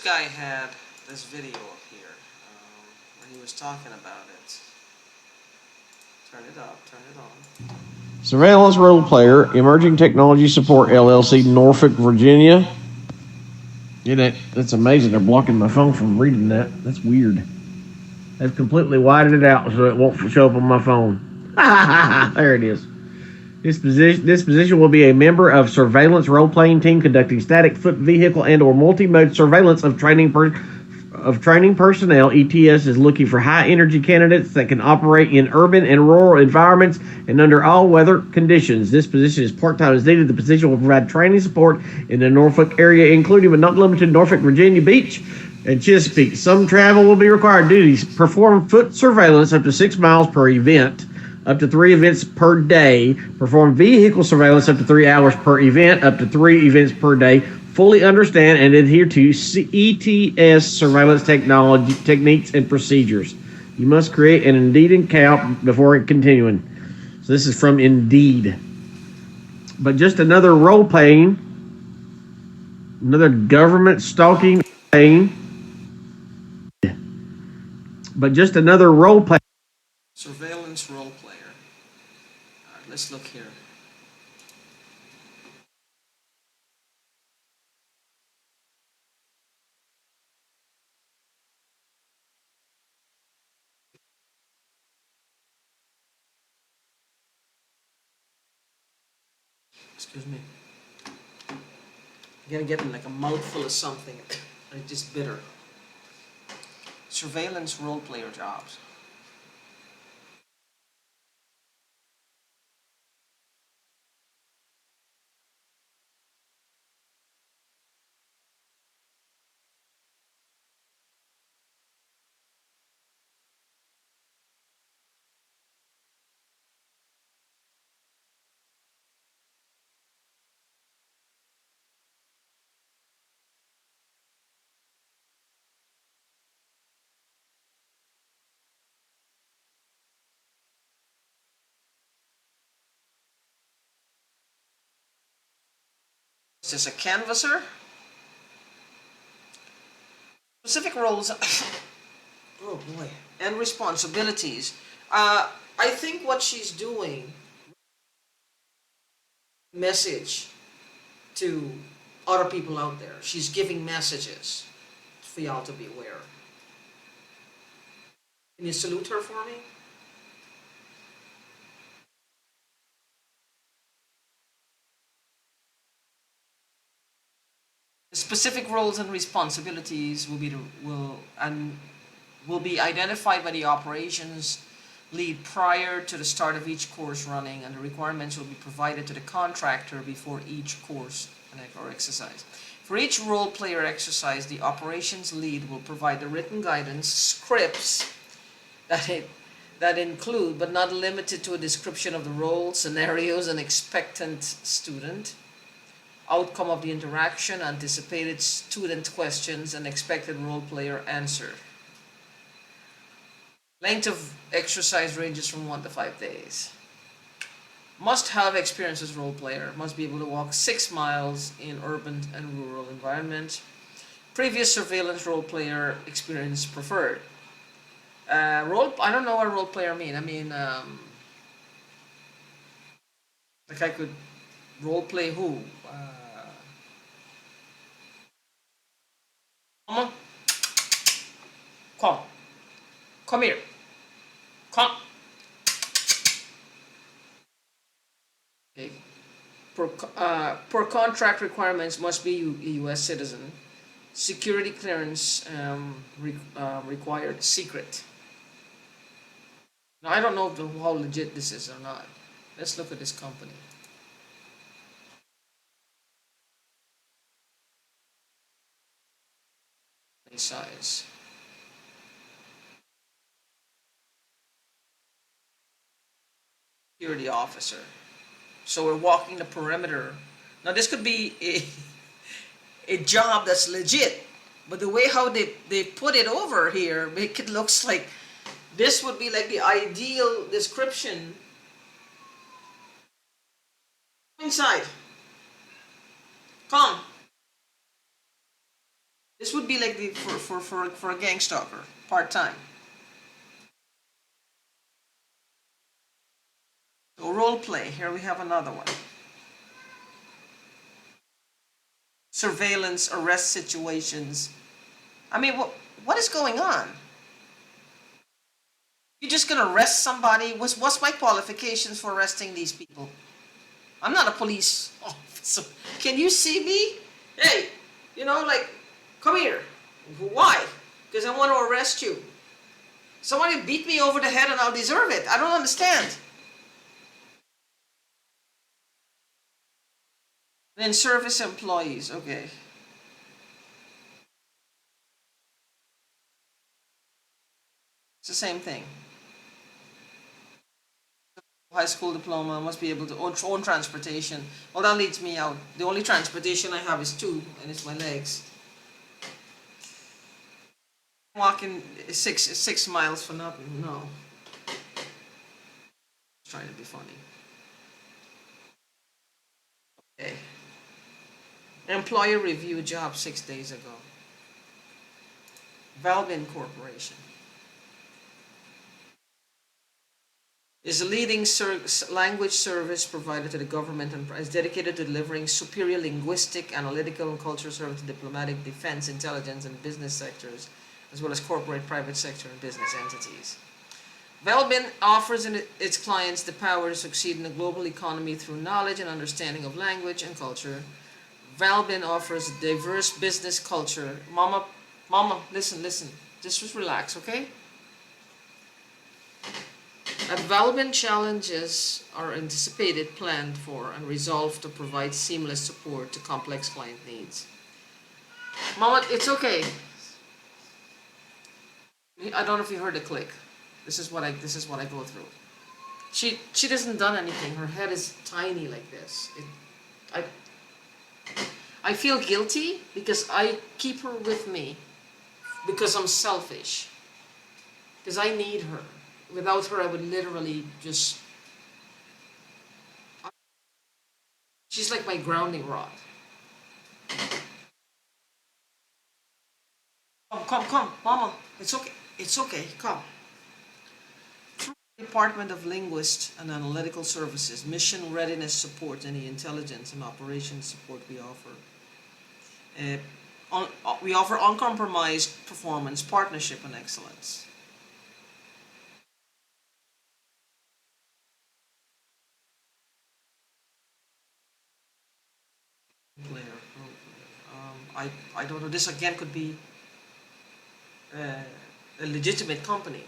guy had this video up here where he was talking about it. Turn it up, turn it on. Surveillance Role Player, Emerging Technology Support LLC, Norfolk, Virginia. Yeah, that's amazing. They're blocking my phone from reading that. That's weird. They've completely widened it out so it won't show up on my phone. There it is. This position will be a member of surveillance role-playing team conducting static, foot, vehicle, and/or multi-mode surveillance of training personnel. ETS is looking for high-energy candidates that can operate in urban and rural environments and under all weather conditions. This position is part-time as needed. The position will provide training support in the Norfolk area, including but not limited to Norfolk, Virginia Beach, and Chesapeake. Some travel will be required. Duties: perform foot surveillance up to 6 miles per event, up to 3 events per day. Perform vehicle surveillance up to 3 hours per event, up to 3 events per day. Fully understand and adhere to ETS surveillance techniques and procedures. You must create an Indeed account before continuing. So this is from Indeed. But just another role playing, another government stalking playing. But just another role play. Surveillance role player. All right, let's look here. Excuse me. You gotta get like a mouthful of something. It's just bitter. Surveillance role player jobs. Is this a canvasser? Specific roles. Oh boy. And responsibilities. I think what she's doing, message to other people out there. She's giving messages for y'all to be aware. Can you salute her for me? The specific roles and responsibilities will be identified by the operations lead prior to the start of each course running, and the requirements will be provided to the contractor before each course or exercise. For each role player exercise, the operations lead will provide the written guidance, scripts that include but not limited to a description of the role, scenarios, and expectant student, outcome of the interaction, anticipated student questions, and expected role player answer. Length of exercise ranges from 1 to 5 days. Must have experience as role player. Must be able to walk 6 miles in urban and rural environment. Previous surveillance role player experience preferred. I don't know what role player mean. I mean, like I could role play who? Come, come, come here, come. Okay. Per contract requirements must be a U.S. citizen. Security clearance required. Secret. Now I don't know how legit this is or not. Let's look at this company. Size. Security officer. So we're walking the perimeter. Now this could be a job that's legit, but the way how they put it over here make it looks like this would be like the ideal description. Inside. Come. This would be like the for a gang stalker, part time. So role play. Here we have another one. Surveillance, arrest situations. I mean, what is going on? You're just gonna arrest somebody? What's my qualifications for arresting these people? I'm not a police officer. Can you see me? Hey, like, come here. Why? Because I want to arrest you. Somebody beat me over the head and I'll deserve it. I don't understand. Then service employees, okay. It's the same thing. High school diploma, must be able to own transportation. Well, that leads me out. The only transportation I have is two, and it's my legs. Walking 6 miles for nothing. No. Trying to be funny. Okay. Employer review job 6 days ago. Valvin Corporation is a leading language service provider to the government and is dedicated to delivering superior linguistic, analytical, and cultural service to diplomatic, defense, intelligence, and business sectors, as well as corporate, private sector, and business entities. Valvin offers its clients the power to succeed in the global economy through knowledge and understanding of language and culture. Valvin offers a diverse business culture. Mama, listen. Just relax, okay? At Valvin, challenges are anticipated, planned for, and resolved to provide seamless support to complex client needs. Mama, it's okay. I don't know if you heard the click. This is what I go through. She doesn't done anything. Her head is tiny like this. I feel guilty because I keep her with me because I'm selfish. Because I need her. Without her, I would literally just... She's like my grounding rod. Come, Mama. It's okay, come. Department of Linguist and Analytical Services, mission readiness support, any intelligence and operations support we offer. We offer uncompromised performance, partnership, and excellence. Player, I don't know. This again could be a legitimate company.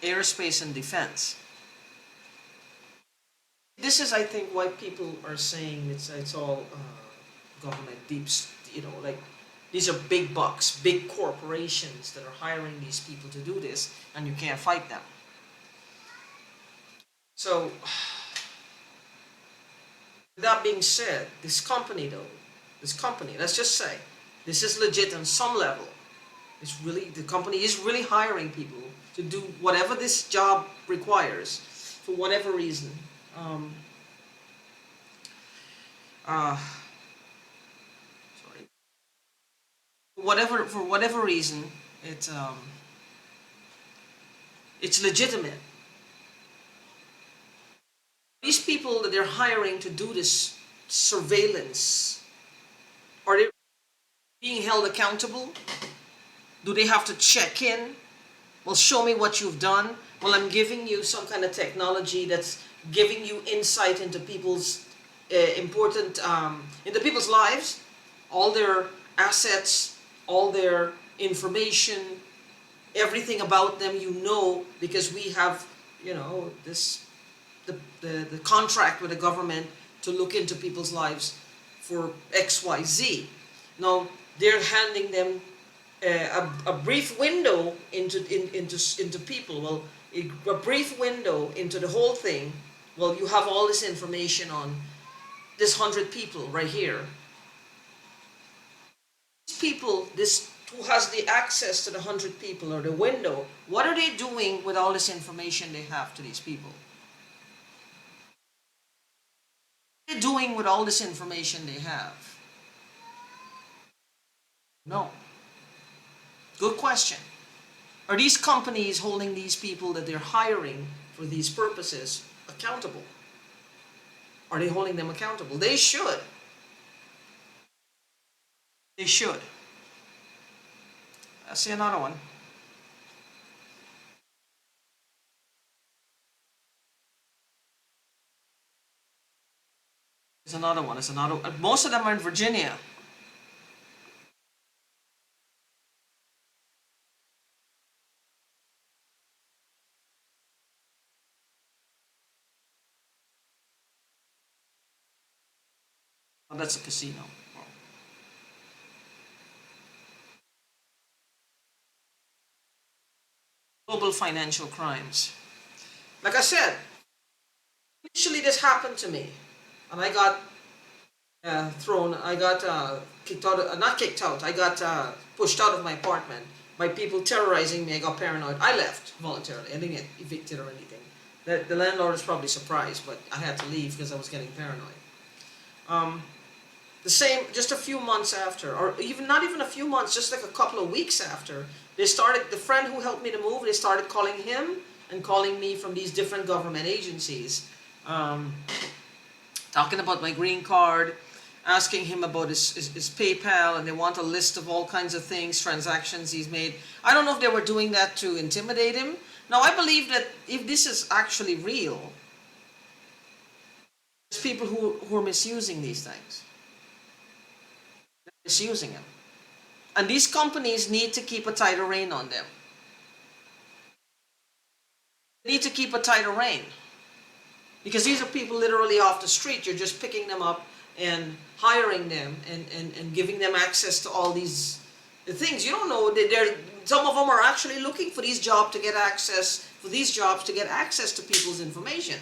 Aerospace and defense. This is, I think, why people are saying it's all government deeps. Like these are big bucks, big corporations that are hiring these people to do this, and you can't fight them. So, with that being said, this company, let's just say, this is legit on some level. The company is really hiring people to do whatever this job requires, for whatever reason. Sorry. For whatever reason, it's legitimate. These people that they're hiring to do this surveillance, are they being held accountable? Do they have to check in? Well, show me what you've done. Well, I'm giving you some kind of technology that's giving you insight into people's into people's lives, all their assets, all their information, everything about them, because we have, the contract with the government to look into people's lives for XYZ. Now they're handing them a brief window into people. Well, a brief window into the whole thing. Well, you have all this information on this 100 people right here. These people, who has the access to the 100 people or the window, what are they doing with all this information they have to these people? What are they doing with all this information they have? No. Good question. Are these companies holding these people that they're hiring for these purposes accountable? Are they holding them accountable? They should. They should. I see another one. There's another one. There's another. Most of them are in Virginia. Oh, that's a casino. Global financial crimes. Like I said, initially this happened to me, and I got I got kicked out, not kicked out, I got pushed out of my apartment by people terrorizing me. I got paranoid. I left voluntarily. I didn't get evicted or anything. The landlord was probably surprised, but I had to leave because I was getting paranoid. The same, just a few months after, or even not even a few months, just like a couple of weeks after, the friend who helped me to move, they started calling him and calling me from these different government agencies, talking about my green card, asking him about his PayPal, and they want a list of all kinds of things, transactions he's made. I don't know if they were doing that to intimidate him. Now, I believe that if this is actually real, there's people who are misusing these things. They're misusing them. And these companies need to keep a tighter rein on them. They need to keep a tighter rein. Because these are people literally off the street. You're just picking them up and hiring them and giving them access to all these things. You don't know, some of them are actually looking for these jobs to get access, to people's information.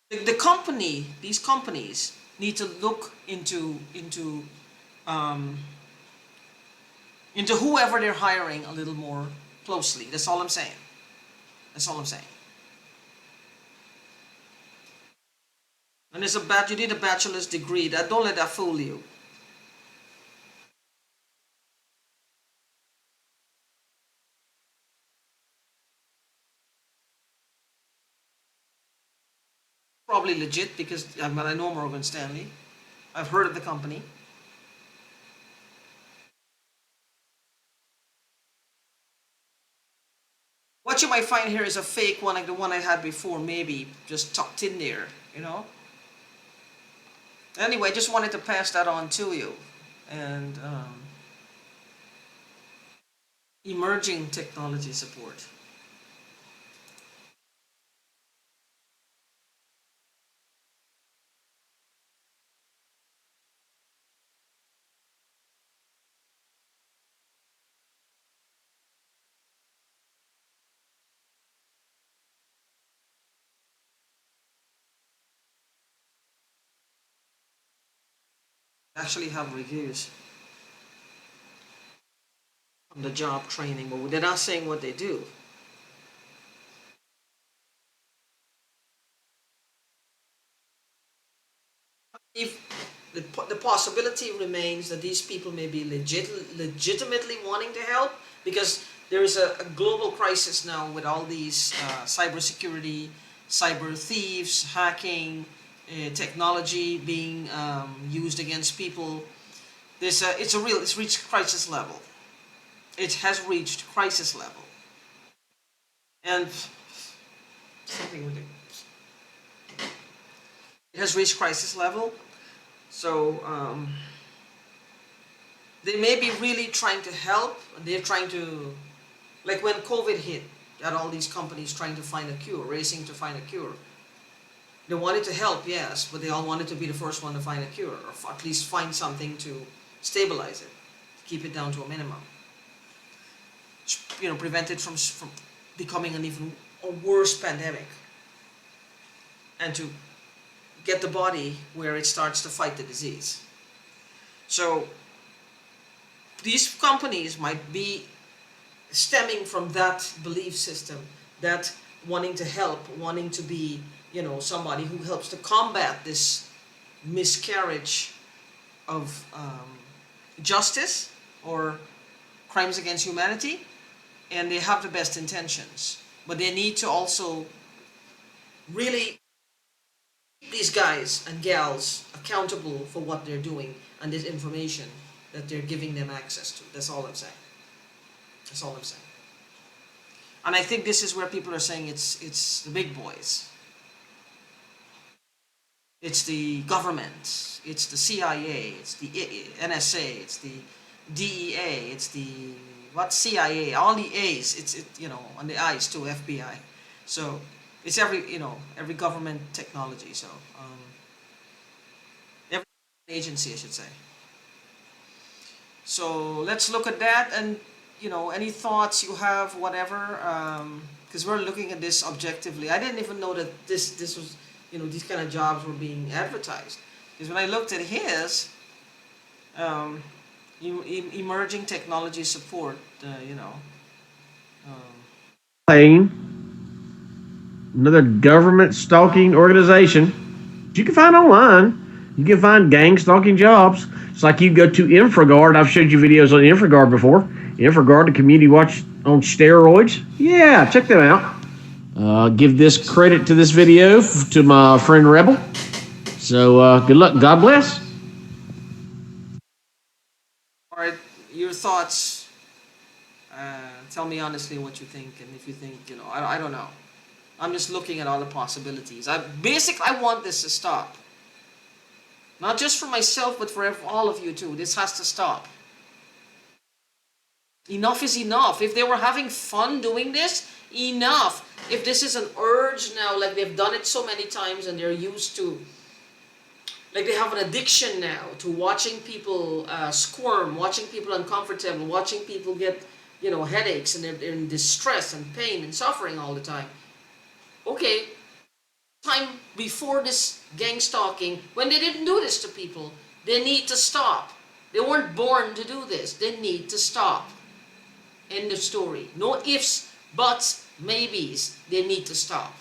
These companies need to look into whoever they're hiring a little more closely. That's all I'm saying. That's all I'm saying. And you need a bachelor's degree. Don't let that fool you. Probably legit because I know Morgan Stanley. I've heard of the company. What you might find here is a fake one, like the one I had before, maybe just tucked in there, you know. Anyway, just wanted to pass that on to you. And emerging technology support. Actually have reviews from the job training, but they're not saying what they do. If the possibility remains that these people may be legitimately wanting to help, because there is a global crisis now with all these cybersecurity, cyber thieves, hacking, technology being used against people. It's reached crisis level. It has reached crisis level, and something ridiculous. It has reached crisis level. So they may be really trying to help. They're trying to, like when COVID hit, you had all these companies trying to find a cure, racing to find a cure. They wanted to help, yes, but they all wanted to be the first one to find a cure, or at least find something to stabilize it, keep it down to a minimum. You know, prevent it from becoming an even worse pandemic, and to get the body where it starts to fight the disease. So these companies might be stemming from that belief system, that wanting to help, wanting to be, somebody who helps to combat this miscarriage of justice, or crimes against humanity, and they have the best intentions. But they need to also really keep these guys and gals accountable for what they're doing and this information that they're giving them access to. That's all I'm saying. That's all I'm saying. And I think this is where people are saying it's the big boys. It's the government, it's the CIA, it's the NSA, it's the DEA, it's the CIA, all the A's, on the I's too, FBI. So it's every government technology. So every agency, I should say. So let's look at that, and any thoughts you have, whatever, because we're looking at this objectively. I didn't even know that this was, these kind of jobs were being advertised. Because when I looked at his, emerging technology support, Playing another government stalking organization you can find online. You can find gang stalking jobs. It's like you go to InfraGard. I've showed you videos on InfraGard before. InfraGard, the community watch on steroids. Yeah, check them out. Give this credit to this video to my friend Rebel. So good luck. God bless. all right, your thoughts. Tell me honestly what you think, and if you think, I don't know. I'm just looking at all the possibilities. I want this to stop. Not just for myself, but for all of you too. This has to stop. Enough is enough. If they were having fun doing this, enough. If this is an urge now, like they've done it so many times and they're used to, like they have an addiction now to watching people squirm, watching people uncomfortable, watching people get, headaches, and they're in distress and pain and suffering all the time. Okay, time before this gang stalking, when they didn't do this to people, they need to stop. They weren't born to do this. They need to stop. End of story. No ifs, buts, maybes. They need to stop.